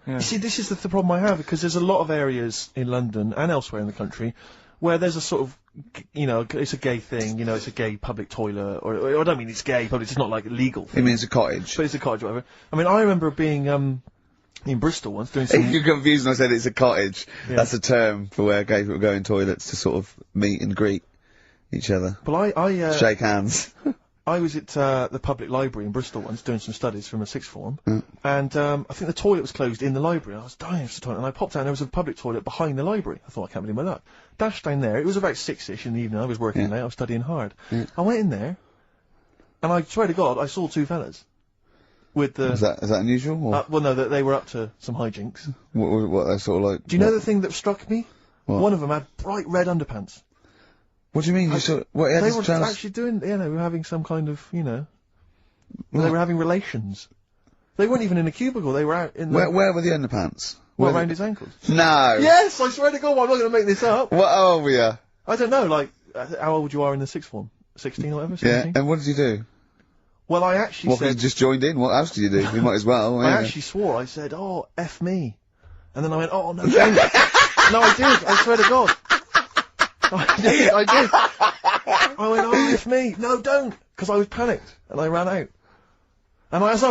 Yeah. You see, this is the problem I have, because there's a lot of areas in London and elsewhere in the country where there's a sort of, you know, it's a gay thing, you know, it's a gay public toilet, or I don't mean it's gay, but it's not like a legal thing. It means a cottage. But it's a cottage, whatever. I mean, I remember being, in Bristol once doing some... If you're confused when I said it's a cottage, Yeah. that's a term for where gay people go in toilets to sort of meet and greet each other. Well, Shake hands. I was at the public library in Bristol once doing some studies from a sixth form, and I think the toilet was closed in the library. I was dying for the toilet, and I popped out and there was a public toilet behind the library. I thought, I can't believe my luck. Dashed down there, it was about 6-ish in the evening, I was working late, I was studying hard. I went in there, and I swear to God, I saw two fellas. With the... Is that unusual? Or? Well, no, they were up to some hijinks. What they're sort of like... Do you know the thing that struck me? What? One of them had bright red underpants. What do you mean? What, They were actually doing, you know, they were having some kind of, you know... They were having relations. They weren't even in a cubicle, they were out in the... Where were the underpants? Well, around his ankles. No! Yes, I swear to God, I'm not going to make this up. What were you? I don't know, like, how old you are in the sixth form? 16 or whatever, 17? Yeah, and what did you do? Well, I actually Well, said... you just joined in, what else did you do? You might as well. I actually swore, I said, oh, F me. And then I went, oh, no, don't. No, I did, I swear to God. I did. I went, oh, F me. No, don't. Because I was panicked, and I ran out. And as I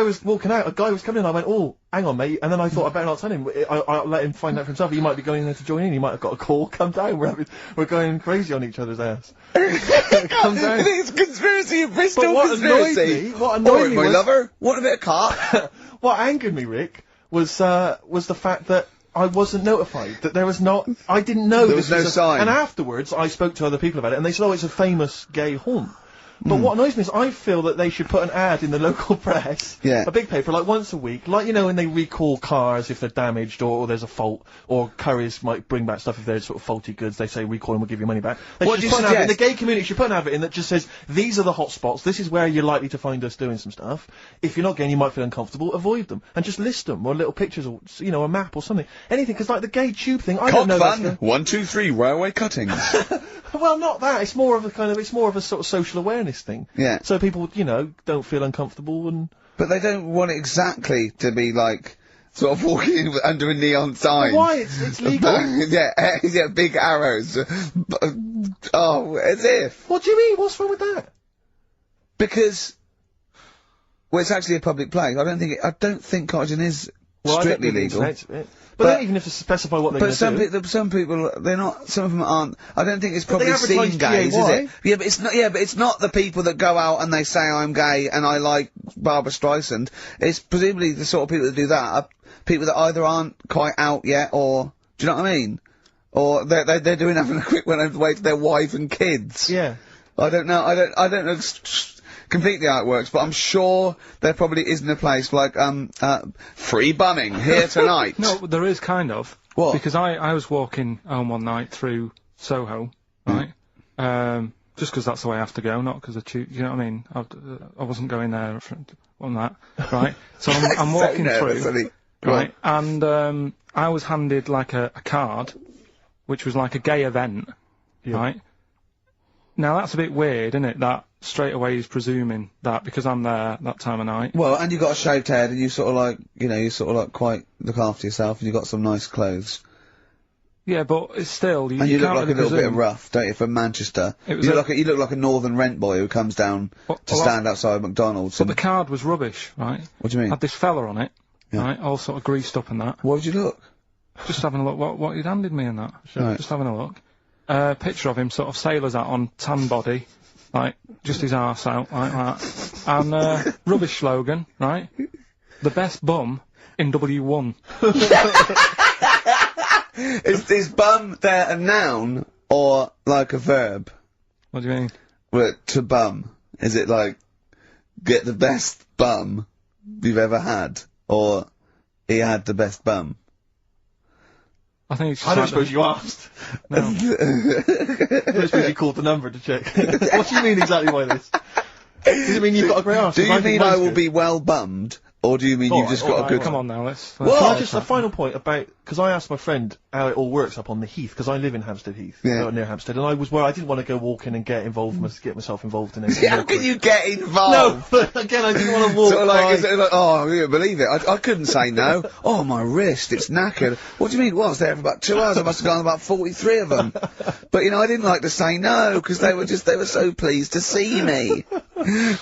was walking out, a guy was coming in, I went, oh, hang on, mate. And then I thought, I better not tell him. I'll let him find out for himself. He might be going in there to join in. He might have got a call. Come down. We're going crazy on each other's ass. Come down. It's conspiracy in Bristol. But what conspiracy. annoyed me my was... lover, want a bit of cart? What angered me, Rick, was the fact that I wasn't notified, that there was not... I didn't know there was no sign. And afterwards, I spoke to other people about it, and they said, oh, it's a famous gay haunt. But what annoys me is I feel that they should put an ad in the local press, a big paper, like once a week, like, you know, when they recall cars if they're damaged or there's a fault, or Currys might bring back stuff if they're sort of faulty goods, they say recall and we'll give you money back. They should put an ad in, the gay community should put an advert in that just says, these are the hot spots, this is where you're likely to find us doing some stuff. If you're not gay and you might feel uncomfortable, avoid them. And just list them, or little pictures, or, you know, a map or something. Anything, because like the gay tube thing, I don't know fun. 1, 2, 3, railway cuttings. Well, not that. It's more of a sort of social awareness thing. Yeah. So people, you know, don't feel uncomfortable and... But they don't want it exactly to be like, sort of walking in under a neon sign. Why? It's legal. yeah, big arrows. Oh, as if. What do you mean? What's wrong with that? Because, well, it's actually a public place. I don't think cottaging is strictly legal. But even if to specify what they're going to do. But some people, they're not, some of them aren't, I don't think it's probably they seen advertise gays, is GAY. it? But it's not the people that go out and they say I'm gay and I like Barbara Streisand. It's presumably the sort of people that do that are people that either aren't quite out yet or, do you know what I mean? Or they're doing having a quick one over the way to their wife and kids. Yeah. I don't know, I don't know completely how it works, but I'm sure there probably isn't a place like, free bumming here tonight. No, there is kind of. What? Because I was walking home one night through Soho, right? Just 'cause that's the way I have to go, not 'cause you know what I mean? I wasn't going there on that, right? So I'm walking through, right? And, I was handed like a card, which was like a gay event, right? Now that's a bit weird, isn't it? That straight away he's presuming that because I'm there that time of night. Well, and you've got a shaved head, and you sort of like, you know, you sort of like quite look after yourself, and you've got some nice clothes. Yeah, but it's still, and you look like a little bit rough, don't you, from Manchester? You look like a northern rent boy who comes down to stand outside McDonald's. But the card was rubbish, right? What do you mean? Had this fella on it, right, all sort of greased up and that. What would you look? Just having a look what he'd handed me and that. Right. Just having a look. Picture of him, sort of sailor's hat on, tan body, like, just his arse out, like that. And, rubbish slogan, right? The best bum in W1. Is bum there a noun, or like a verb? What do you mean? Well, to bum. Is it like, get the best bum you've ever had? Or, he had the best bum? I think it's just I don't suppose you asked. No. I don't suppose you called the number to check. What do you mean exactly by this? Does it mean you've got a great arse? Do you mean I will be well bummed Or do you mean you've just got a good... Come on now, let's... Well, can I just, a final point about, because I asked my friend how it all works up on the Heath, because I live in Hampstead Heath, near Hampstead, and I was where I didn't want to go walking and get involved, get myself involved in anything. How can you get involved? No, but again, I didn't want to walk. Sort of like, oh, I can't believe it. I couldn't say no. Oh, my wrist, it's knackered. What do you mean? Well, I was there for about 2 hours. I must have gone about 43 of them. But, you know, I didn't like to say no, because they were so pleased to see me.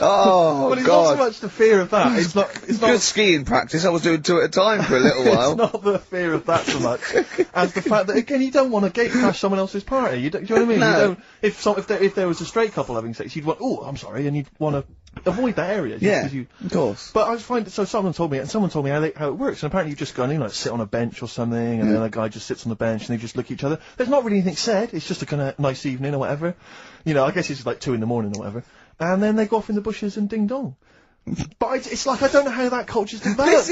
Oh, well, it's God. not so much the fear of that. It's not good skiing practice. I was doing 2 at a time for a little while. It's not the fear of that so much as the fact that, again, you don't want to gate crash someone else's party. Do you know what I mean? No. You don't, if there was a straight couple having sex, you'd want, oh, I'm sorry, and you'd want to avoid that area. Yeah, of course. But I find, so someone told me how it works, and apparently you just go and, you know, sit on a bench or something, and then a guy just sits on the bench, and they just look at each other. There's not really anything said, it's just a kind of nice evening or whatever. You know, I guess it's like 2 in the morning or whatever. And then they go off in the bushes and ding dong. But it's like, I don't know how that culture's developed.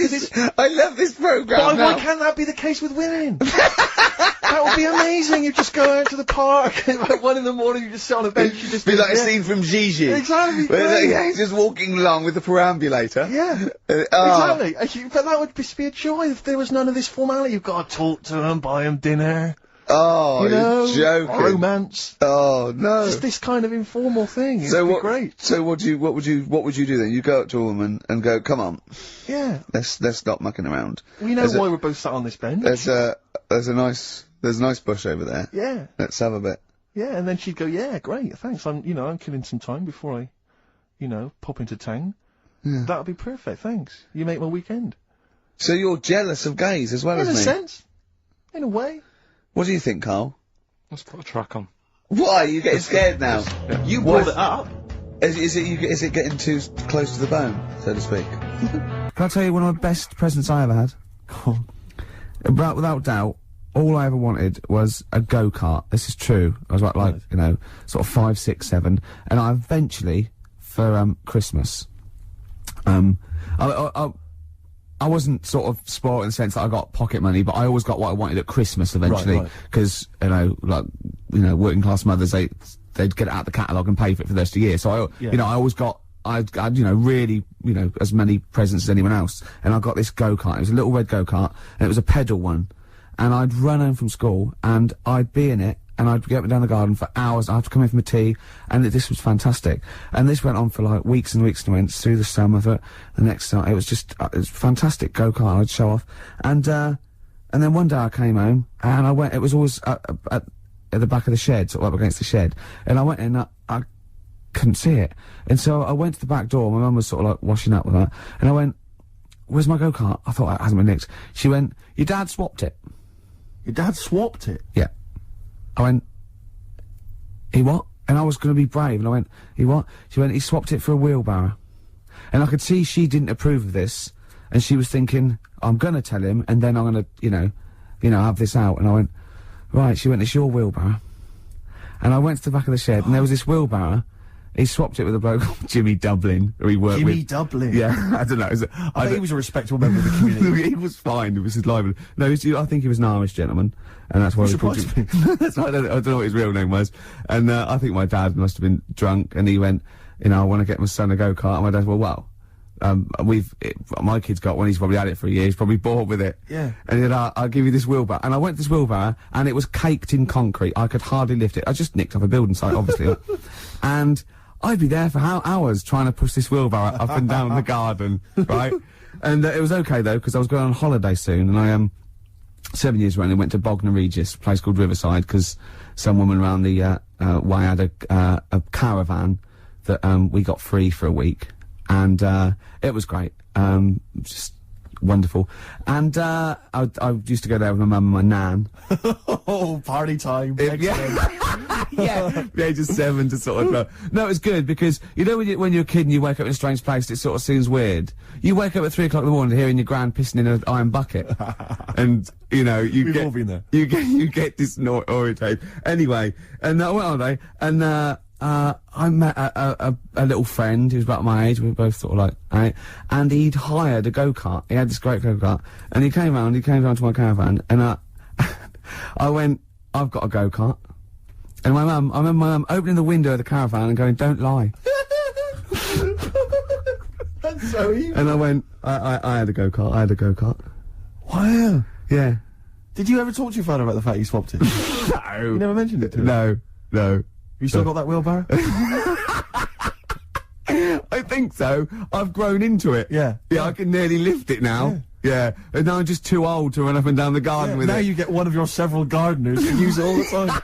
I love this programme. But why can't that be the case with women? That would be amazing. You just go out to the park, and like 1 in the morning, you just sit on a bench, you just... Be like a scene from Gigi. Exactly. He's just walking along with the perambulator. Yeah. Exactly. But that would just be a joy if there was none of this formality. You've got to talk to them, buy them dinner. Oh, you know, you're joking. Romance. Oh, no. Just this kind of informal thing. It'd be great. So what would you do then? You go up to a woman and go, come on. Yeah. Let's stop mucking around. We know why we're both sat on this bench. There's a nice bush over there. Yeah. Let's have a bit. Yeah, and then she'd go, yeah, great, thanks. I'm killing some time before I, pop into town. Yeah. That'd be perfect, thanks. You make my weekend. So you're jealous of gays as well as me? In a sense. In a way. What do you think, Carl? Let's put a track on. Why? Are you getting scared now? You brought it up. Is it getting too close to the bone, so to speak? Can I tell you one of my best presents I ever had? Without doubt, all I ever wanted was a go-kart. This is true. I was like, you know, sort of 5, 6, 7, and I eventually, for Christmas, I wasn't sort of spoiled in the sense that I got pocket money, but I always got what I wanted at Christmas eventually, because working class mothers, they'd get it out the catalogue and pay for it for the rest of the year. So I always got, I'd really, as many presents as anyone else. And I got this go-kart. It was a little red go-kart, and it was a pedal one. And I'd run home from school, and I'd be in it, and I'd get down the garden for hours. I'd have to come in for my tea, and this was fantastic. And this went on for like weeks and weeks and went through the summer. The next time, it was just it was fantastic go-kart. I'd show off, and then one day I came home, and I went. It was always at the back of the shed, sort of up against the shed, and I went in. I couldn't see it, and so I went to the back door. My mum was sort of like washing up with that, and I went, "Where's my go-kart?" I thought it hasn't been nicked. She went, "Your dad swapped it." Your dad swapped it? Yeah. I went, he what? And I was going to be brave, and I went, he what? She went, he swapped it for a wheelbarrow. And I could see she didn't approve of this, and she was thinking, I'm going to tell him, and then I'm going to, have this out. And I went, right. She went, it's your wheelbarrow. And I went to the back of the shed, and there was this wheelbarrow. He swapped it with a bloke called Jimmy Dublin, who he worked with. Jimmy Dublin? Yeah, I don't know. I think he was a respectable member of the community. He was fine. It was his livelihood. No, I think he was an Irish gentleman, and that's why we called him. I don't know what his real name was. And I think my dad must have been drunk, and he went, I want to get my son a go-kart. And my dad, my kid's got one. He's probably had it for a year. He's probably bored with it. Yeah. And he said, I'll give you this wheelbarrow. And I went to this wheelbarrow, and it was caked in concrete. I could hardly lift it. I just nicked off a building site, obviously. And I'd be there for hours trying to push this wheelbarrow up and down the garden, right? And it was okay, though, because I was going on holiday soon, and I 7 years running, went to Bognor Regis, a place called Riverside, because some woman around the way had a caravan that we got free for a week, and it was great, just wonderful. And I used to go there with my mum and my nan. Oh, party time! Yeah, the age of 7 to sort of. No, it was good because when you're a kid and you wake up in a strange place, it sort of seems weird. You wake up at 3 o'clock in the morning hearing your gran pissing in an iron bucket, and We've all been there. You get disorientated. Anyway, and I went on holiday, and I met a little friend who was about my age. We were both sort of like, right, and he'd hired a go-kart. He had this great go-kart, and he came round to my caravan, and I went, I've got a go-kart. And I remember my mum opening the window of the caravan and going, don't lie. And So evil. And I went, I had a go-kart. Wow. Yeah. Did you ever talk to your father about the fact you swapped it? No. You never mentioned it to him? No. You still got that wheelbarrow? I think so. I've grown into it. Yeah. Yeah, I can nearly lift it now. Yeah. And now I'm just too old to run up and down the garden with it. Now you get one of your several gardeners to use it all the time.